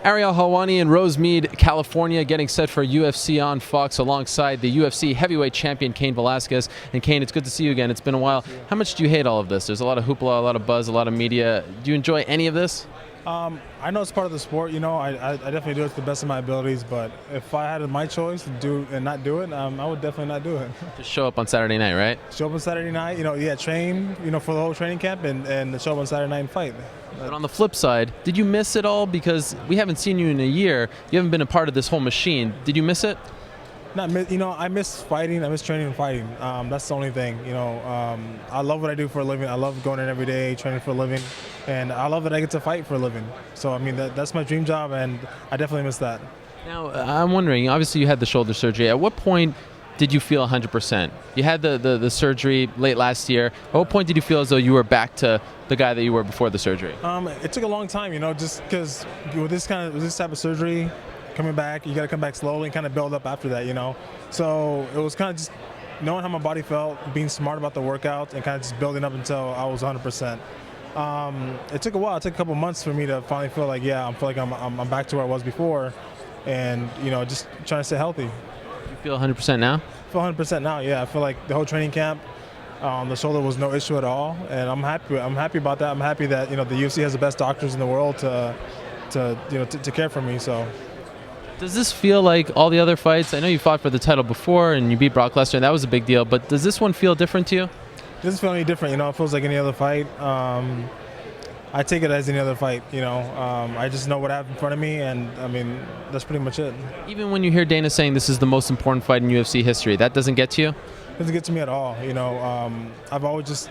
Ariel Helwani in Rosemead, California, getting set for UFC on Fox alongside the UFC heavyweight champion Cain Velasquez. And Cain, it's good to see you again. It's been a while. How much do you hate all of this? There's a lot of hoopla, a lot of buzz, a lot of media. Do you enjoy any of this? I know it's part of the sport. You know, I definitely do it to the best of my abilities. But if I had my choice to do and not do it, I would definitely not do it. Just show up on Saturday night, right? Show up on Saturday night. You know, yeah, train. You know, for the whole training camp and show up on Saturday night and fight. But on the flip side, did you miss it all? Because we haven't seen you in a year. You haven't been a part of this whole machine. Did you miss it? You know, I miss fighting. I miss training and fighting. That's the only thing. You know, I love what I do for a living. I love going in every day, training for a living, and I love that I get to fight for a living. So I mean, that's my dream job, and I definitely miss that. Now, I'm wondering. Obviously, you had the shoulder surgery. At what point did you feel 100%? You had the surgery late last year. At what point did you feel as though you were back to the guy that you were before the surgery? It took a long time, you know, just because with this type of surgery, coming back, you got to come back slowly and kind of build up after that, you know. So it was kind of just knowing how my body felt, being smart about the workout, and kind of just building up until I was 100%. It took a while. It took a couple months for me to finally feel like, yeah, I'm back to where I was before, and you know, just trying to stay healthy. You feel 100% now? I feel 100% now. Yeah, I feel like the whole training camp, the shoulder was no issue at all, and I'm happy. I'm happy about that. I'm happy that the UFC has the best doctors in the world to care for me. So. Does this feel like all the other fights? I know you fought for the title before and you beat Brock Lesnar, and that was a big deal, but does this one feel different to you? It doesn't feel any different, you know. It feels like any other fight. I take it as any other fight, you know. I just know what I have in front of me, and I mean, that's pretty much it. Even when you hear Dana saying this is the most important fight in UFC history, that doesn't get to you? It doesn't get to me at all, you know. I've always just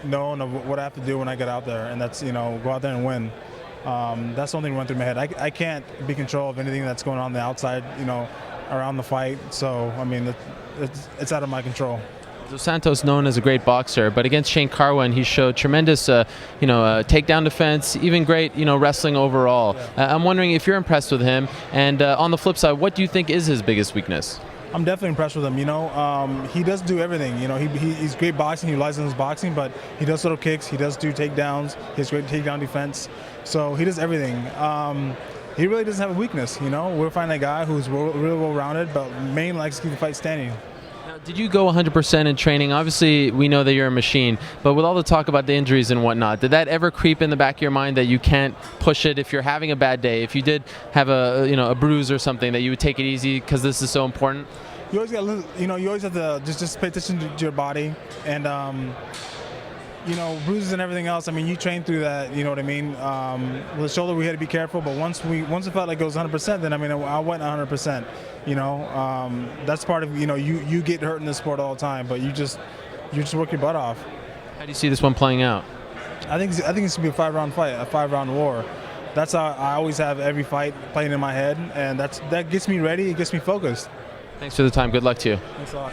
known of what I have to do when I get out there, and that's, you know, go out there and win. That's the only thing that went through my head. I can't be in control of anything that's going on the outside, you know, around the fight. So, I mean, it's out of my control. Dos Santos, known as a great boxer, but against Shane Carwin, he showed tremendous, takedown defense, even great, wrestling overall. Yeah. I'm wondering if you're impressed with him, and on the flip side, what do you think is his biggest weakness? I'm definitely impressed with him. You know, he does do everything. You know, he's great boxing. He relies on his boxing, but he does little kicks. He does do takedowns. He has great takedown defense. So he does everything. He really doesn't have a weakness. You know, we're finding a guy who's really well-rounded, but mainly likes to keep the fight standing. Now, did you go 100% in training? Obviously, we know that you're a machine, but with all the talk about the injuries and whatnot, did that ever creep in the back of your mind that you can't push it if you're having a bad day? If you did have a bruise or something, that you would take it easy because this is so important? You always got, you always have to just pay attention to your body, and bruises and everything else. I mean, you train through that. You know what I mean? With the shoulder, we had to be careful, but once it felt like it was 100%, then I went 100%. You know, that's part of you get hurt in this sport all the time, but you just work your butt off. How do you see this one playing out? I think it's gonna be a 5-round fight, a 5-round war. That's how I always have every fight playing in my head, and that gets me ready. It gets me focused. Thanks for the time. Good luck to you. Thanks a lot.